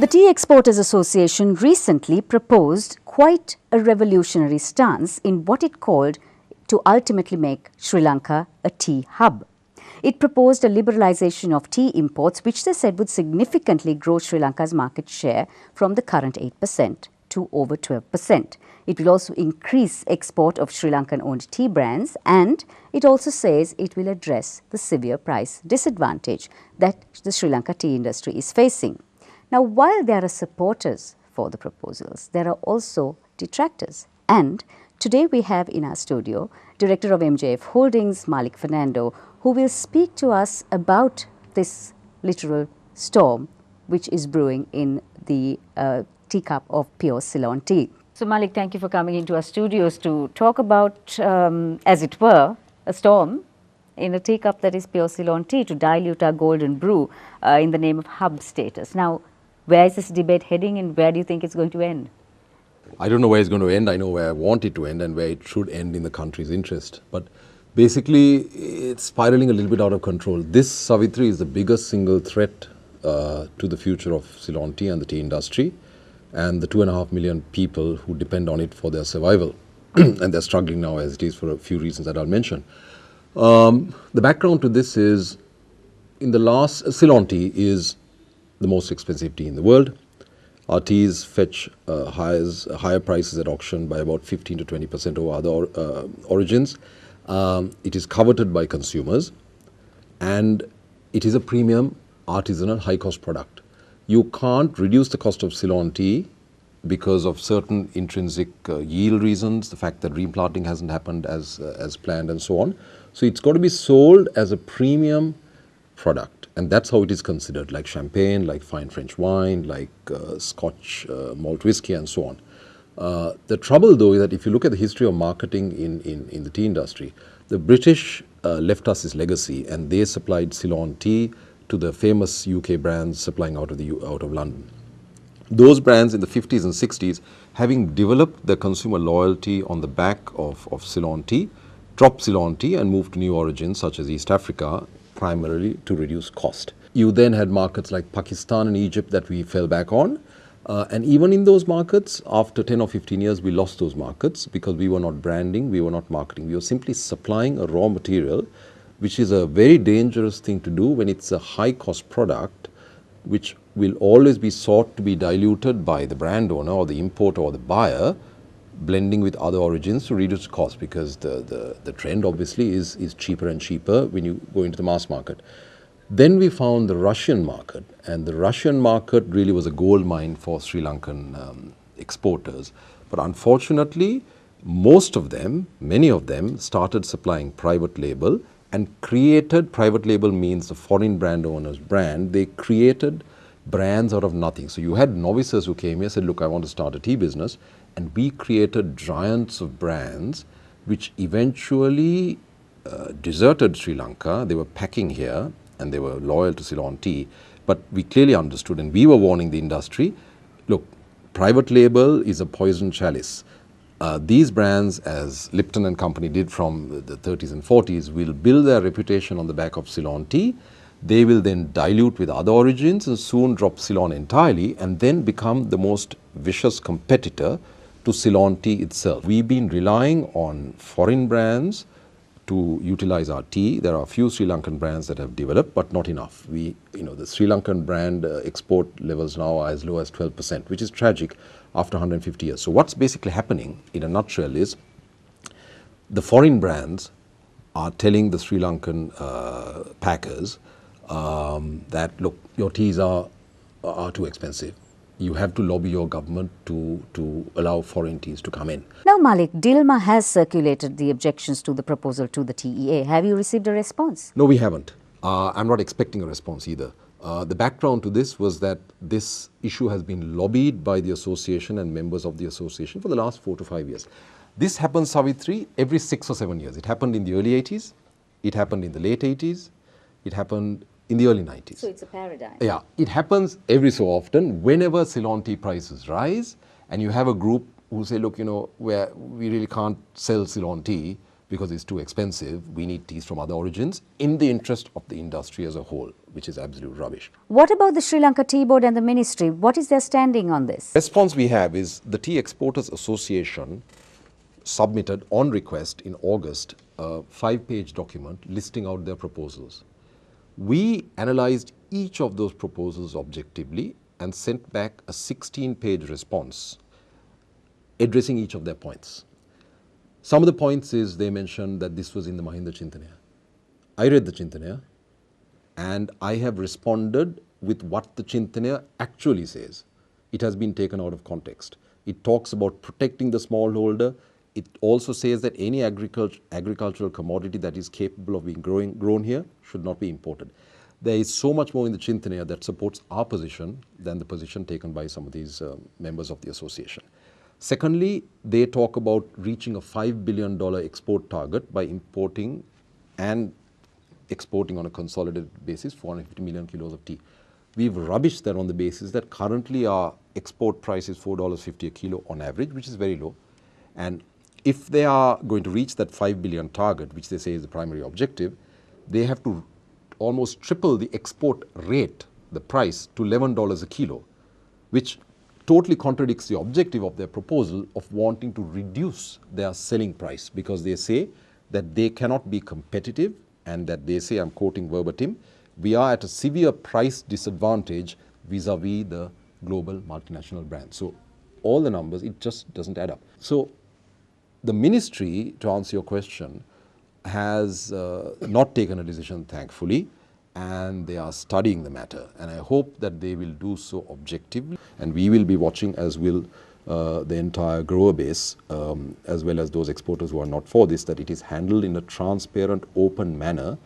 The Tea Exporters Association recently proposed quite a revolutionary stance in what it called to ultimately make Sri Lanka a tea hub. It proposed a liberalization of tea imports, which they said would significantly grow Sri Lanka's market share from the current 8% to over 12%. It will also increase export of Sri Lankan-owned tea brands, and it also says it will address the severe price disadvantage that the Sri Lanka tea industry is facing. Now, while there are supporters for the proposals, there are also detractors. And today we have in our studio Director of MJF Holdings, Malik Fernando, who will speak to us about this literal storm which is brewing in the teacup of pure Ceylon tea. So Malik, thank you for coming into our studios to talk about, as it were, a storm in a teacup that is pure Ceylon tea, to dilute our golden brew in the name of hub status. Now, where is this debate heading, and where do you think it's going to end? I don't know where it's going to end. I know where I want it to end and where it should end in the country's interest. But basically, it's spiraling a little bit out of control. This, Savitri, is the biggest single threat to the future of Ceylon tea and the tea industry, and the 2.5 million people who depend on it for their survival. And they're struggling now as it is for a few reasons that I'll mention. The background to this is, Ceylon tea is the most expensive tea in the world. Our teas fetch higher prices at auction by about 15 to 20% over other origins. It is coveted by consumers, and it is a premium, artisanal, high-cost product. You can't reduce the cost of Ceylon tea because of certain intrinsic yield reasons, the fact that replanting hasn't happened as planned and so on. So it's got to be sold as a premium product. And that's how it is considered, like champagne, like fine French wine, like Scotch malt whiskey, and so on. The trouble, though, is that if you look at the history of marketing in the tea industry, the British left us this legacy, and they supplied Ceylon tea to the famous UK brands supplying out of London. Those brands in the 50s and 60s, having developed their consumer loyalty on the back of Ceylon tea, dropped Ceylon tea and moved to new origins such as East Africa, primarily to reduce cost. You then had markets like Pakistan and Egypt that we fell back on. And even in those markets, after 10 or 15 years, we lost those markets because we were not branding, we were not marketing. We were simply supplying a raw material, which is a very dangerous thing to do when it's a high-cost product, which will always be sought to be diluted by the brand owner or the importer or the buyer, blending with other origins to reduce cost, because the trend obviously is cheaper and cheaper when you go into the mass market. Then we found the Russian market, and the Russian market really was a gold mine for Sri Lankan exporters. But unfortunately, many of them started supplying private label and created, private label means the foreign brand owner's brand, they created brands out of nothing. So you had novices who came here and said, look, I want to start a tea business. And we created giants of brands which eventually deserted Sri Lanka. They were packing here and they were loyal to Ceylon tea. But we clearly understood, and we were warning the industry, look, private label is a poison chalice. These brands, as Lipton and Company did from the 30s and 40s, will build their reputation on the back of Ceylon tea. They will then dilute with other origins and soon drop Ceylon entirely, and then become the most vicious competitor to Ceylon tea itself. We've been relying on foreign brands to utilize our tea. There are a few Sri Lankan brands that have developed, but not enough. The Sri Lankan brand export levels now are as low as 12%, which is tragic after 150 years. So what's basically happening in a nutshell is the foreign brands are telling the Sri Lankan packers that, look, your teas are too expensive. You have to lobby your government to allow foreign teas to come in. Now, Malik, Dilma has circulated the objections to the proposal to the TEA. Have you received a response? No, we haven't. I'm not expecting a response either. The background to this was that this issue has been lobbied by the association and members of the association for the last 4 to 5 years. This happens, Savitri, every 6 or 7 years. It happened in the early 80s, it happened in the late 80s, it happened in the early 90s. So it's a paradigm. Yeah, it happens every so often whenever Ceylon tea prices rise, and you have a group who say, look, we really can't sell Ceylon tea because it's too expensive. We need teas from other origins in the interest of the industry as a whole, which is absolute rubbish. What about the Sri Lanka Tea Board and the ministry? What is their standing on this? Response we have is the Tea Exporters Association submitted on request in August a 5-page document listing out their proposals. We analyzed each of those proposals objectively and sent back a 16-page response addressing each of their points. Some of the points is they mentioned that this was in the Mahinda Chintanaya. I read the Chintanaya and I have responded with what the Chintanaya actually says. It has been taken out of context. It talks about protecting the smallholder. It also says that any agricultural commodity that is capable of being grown here should not be imported. There is so much more in the Chintanaya that supports our position than the position taken by some of these members of the association. Secondly, they talk about reaching a $5 billion export target by importing and exporting on a consolidated basis 450 million kilos of tea. We've rubbished that on the basis that currently our export price is $4.50 a kilo on average, which is very low. And if they are going to reach that 5 billion target, which they say is the primary objective, they have to almost triple the export rate, the price, to $11 a kilo, which totally contradicts the objective of their proposal of wanting to reduce their selling price, because they say that they cannot be competitive and that they say, I'm quoting verbatim, we are at a severe price disadvantage vis-a-vis the global multinational brands. So all the numbers, it just doesn't add up. So the ministry, to answer your question, has not taken a decision, thankfully, and they are studying the matter. And I hope that they will do so objectively. And we will be watching, as will the entire grower base, as well as those exporters who are not for this, that it is handled in a transparent, open manner,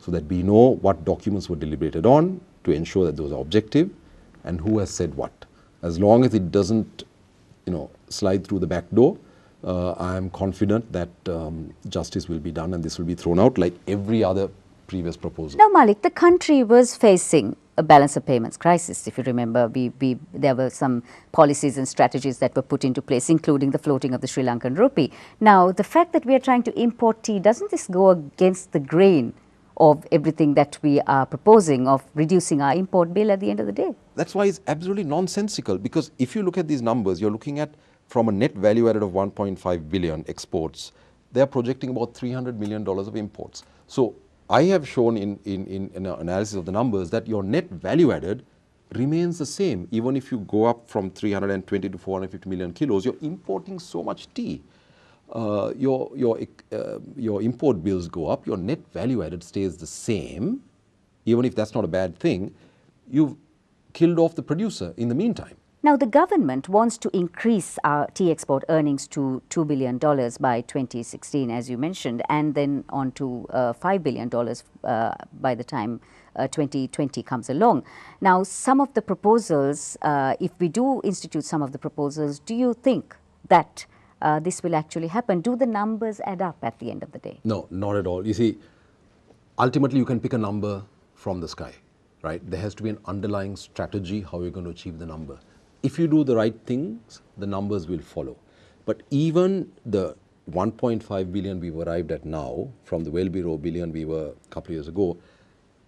so that we know what documents were deliberated on, to ensure that those are objective, and who has said what. As long as it doesn't, slide through the back door, I am confident that justice will be done and this will be thrown out like every other previous proposal. Now, Malik, the country was facing a balance of payments crisis. If you remember, there were some policies and strategies that were put into place, including the floating of the Sri Lankan rupee. Now, the fact that we are trying to import tea, doesn't this go against the grain of everything that we are proposing of reducing our import bill at the end of the day? That's why it's absolutely nonsensical, because if you look at these numbers, you're looking at from a net value added of 1.5 billion exports, they're projecting about $300 million of imports. So I have shown in an analysis of the numbers that your net value added remains the same. Even if you go up from 320 to 450 million kilos, you're importing so much tea. Your import bills go up, your net value added stays the same. Even if that's not a bad thing, you've killed off the producer in the meantime. Now, the government wants to increase our tea export earnings to $2 billion by 2016, as you mentioned, and then on to $5 billion by the time 2020 comes along. Now, some of the proposals, if we do institute some of the proposals, do you think that this will actually happen? Do the numbers add up at the end of the day? No, not at all. You see, ultimately you can pick a number from the sky, right? There has to be an underlying strategy how you're going to achieve the number. If you do the right things, the numbers will follow. But even the 1.5 billion we've arrived at now, from the well below billion we were a couple of years ago,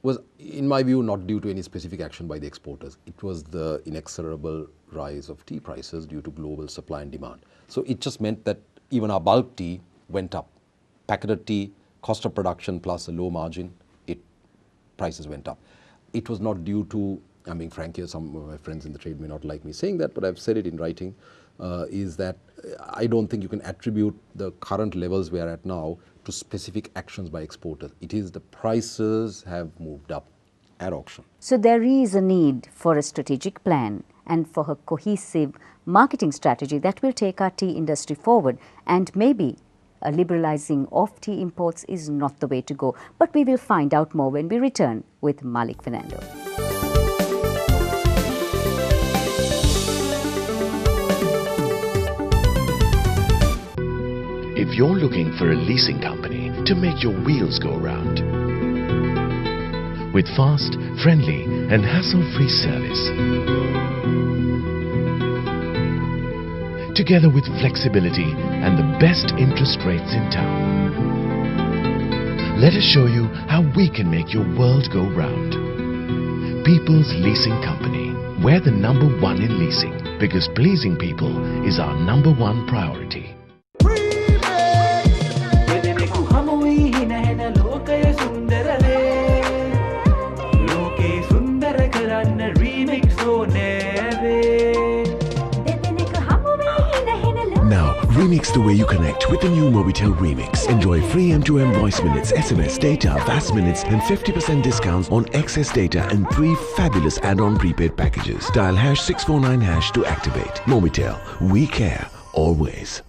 was, in my view, not due to any specific action by the exporters. It was the inexorable rise of tea prices due to global supply and demand. So it just meant that even our bulk tea went up. Packeted tea, cost of production plus a low margin, prices went up. It was not due to, I'm being frank here, some of my friends in the trade may not like me saying that, but I've said it in writing, is that I don't think you can attribute the current levels we are at now to specific actions by exporters. It is the prices have moved up at auction. So there is a need for a strategic plan and for a cohesive marketing strategy that will take our tea industry forward, and maybe a liberalizing of tea imports is not the way to go. But we will find out more when we return with Malik Fernando. If you're looking for a leasing company to make your wheels go round, with fast, friendly and hassle-free service, together with flexibility and the best interest rates in town, Let us show you how we can make your world go round. People's Leasing Company. We're the #1 in leasing because pleasing people is our #1 priority. Now, remix the way you connect with the new Mobitel Remix. Enjoy free M2M voice minutes, SMS data, VAS minutes and 50% discounts on excess data and 3 fabulous add-on prepaid packages. Dial #649# to activate. Mobitel, we care always.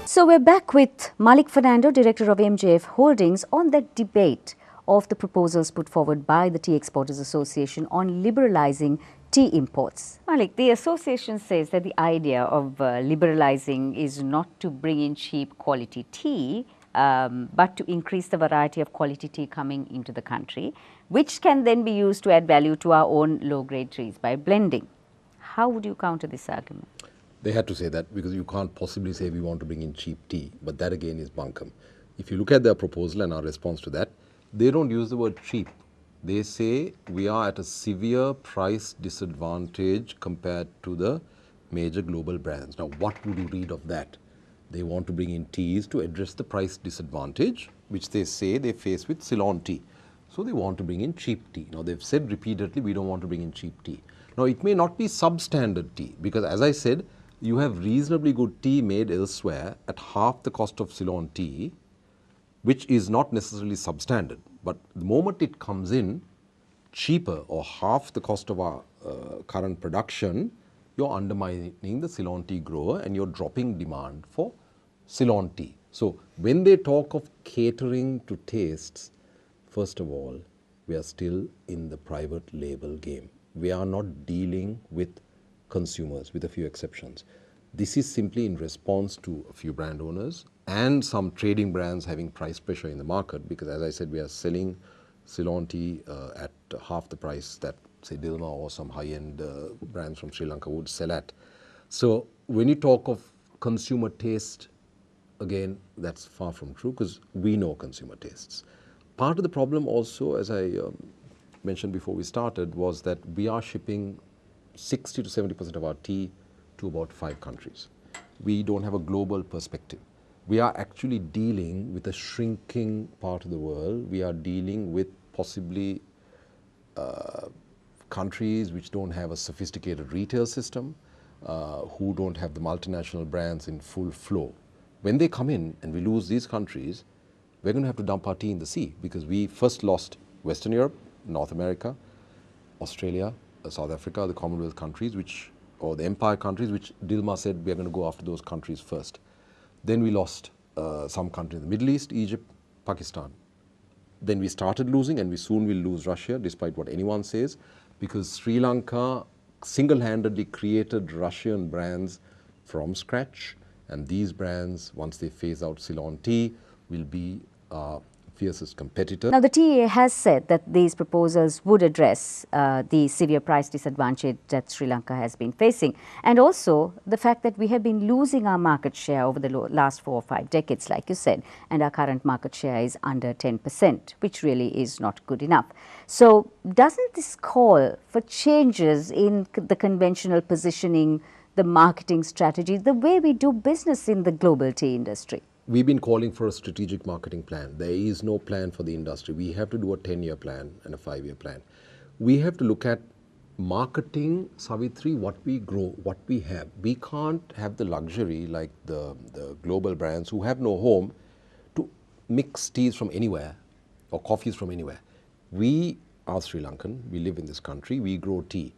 So we're back with Malik Fernando, Director of MJF Holdings, on that debate of the proposals put forward by the Tea Exporters Association on liberalizing tea imports. Malik, the association says that the idea of liberalizing is not to bring in cheap quality tea, but to increase the variety of quality tea coming into the country, which can then be used to add value to our own low-grade trees by blending. How would you counter this argument? They had to say that because you can't possibly say we want to bring in cheap tea, but that again is bunkum. If you look at their proposal and our response to that, they don't use the word cheap. They say we are at a severe price disadvantage compared to the major global brands. Now, what would you read of that? They want to bring in teas to address the price disadvantage, which they say they face with Ceylon tea. So they want to bring in cheap tea. Now, they've said repeatedly, we don't want to bring in cheap tea. Now, it may not be substandard tea because, as I said, you have reasonably good tea made elsewhere at half the cost of Ceylon tea, which is not necessarily substandard. But the moment it comes in cheaper or half the cost of our current production, you're undermining the Ceylon tea grower and you're dropping demand for Ceylon tea. So when they talk of catering to tastes, first of all, we are still in the private label game. We are not dealing with consumers, with a few exceptions. This is simply in response to a few brand owners and some trading brands having price pressure in the market because, as I said, we are selling Ceylon tea at half the price that, say, Dilma or some high-end brands from Sri Lanka would sell at. So when you talk of consumer taste, again, that's far from true because we know consumer tastes. Part of the problem also, as I mentioned before we started, was that we are shipping 60 to 70% of our tea to about 5 countries. We don't have a global perspective. We are actually dealing with a shrinking part of the world. We are dealing with possibly countries which don't have a sophisticated retail system, who don't have the multinational brands in full flow. When they come in and we lose these countries, we're going to have to dump our tea in the sea because we first lost Western Europe, North America, Australia, South Africa, the Commonwealth countries, or the empire countries, which Dilma said we are going to go after those countries first. Then we lost some countries in the Middle East, Egypt, Pakistan. Then we started losing, and we soon will lose Russia, despite what anyone says, because Sri Lanka single-handedly created Russian brands from scratch, and these brands, once they phase out Ceylon tea, will be fiercest competitor. Now, the TEA has said that these proposals would address the severe price disadvantage that Sri Lanka has been facing, and also the fact that we have been losing our market share over the last 4 or 5 decades, like you said, and our current market share is under 10%, which really is not good enough. So, doesn't this call for changes in the conventional positioning, the marketing strategy, the way we do business in the global tea industry? We've been calling for a strategic marketing plan. There is no plan for the industry. We have to do a 10-year plan and a 5-year plan. We have to look at marketing, Savitri, what we grow, what we have. We can't have the luxury like the global brands who have no home to mix teas from anywhere or coffees from anywhere. We are Sri Lankan. We live in this country. We grow tea.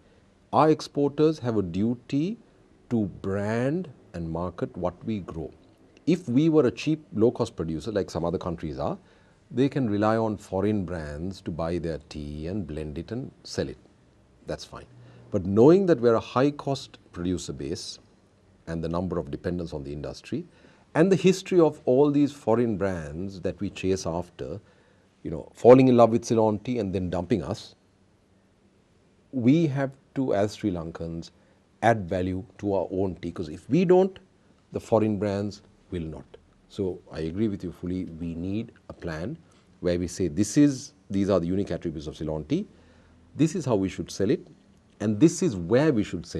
Our exporters have a duty to brand and market what we grow. if we were a cheap, low-cost producer, like some other countries are, they can rely on foreign brands to buy their tea and blend it and sell it. That's fine. But knowing that we're a high-cost producer base and the number of dependents on the industry and the history of all these foreign brands that we chase after, falling in love with Ceylon tea and then dumping us, we have to, as Sri Lankans, add value to our own tea, because if we don't, the foreign brands will not. So I agree with you fully. We need a plan where we say these are the unique attributes of Ceylon tea, this is how we should sell it, and this is where we should sell it.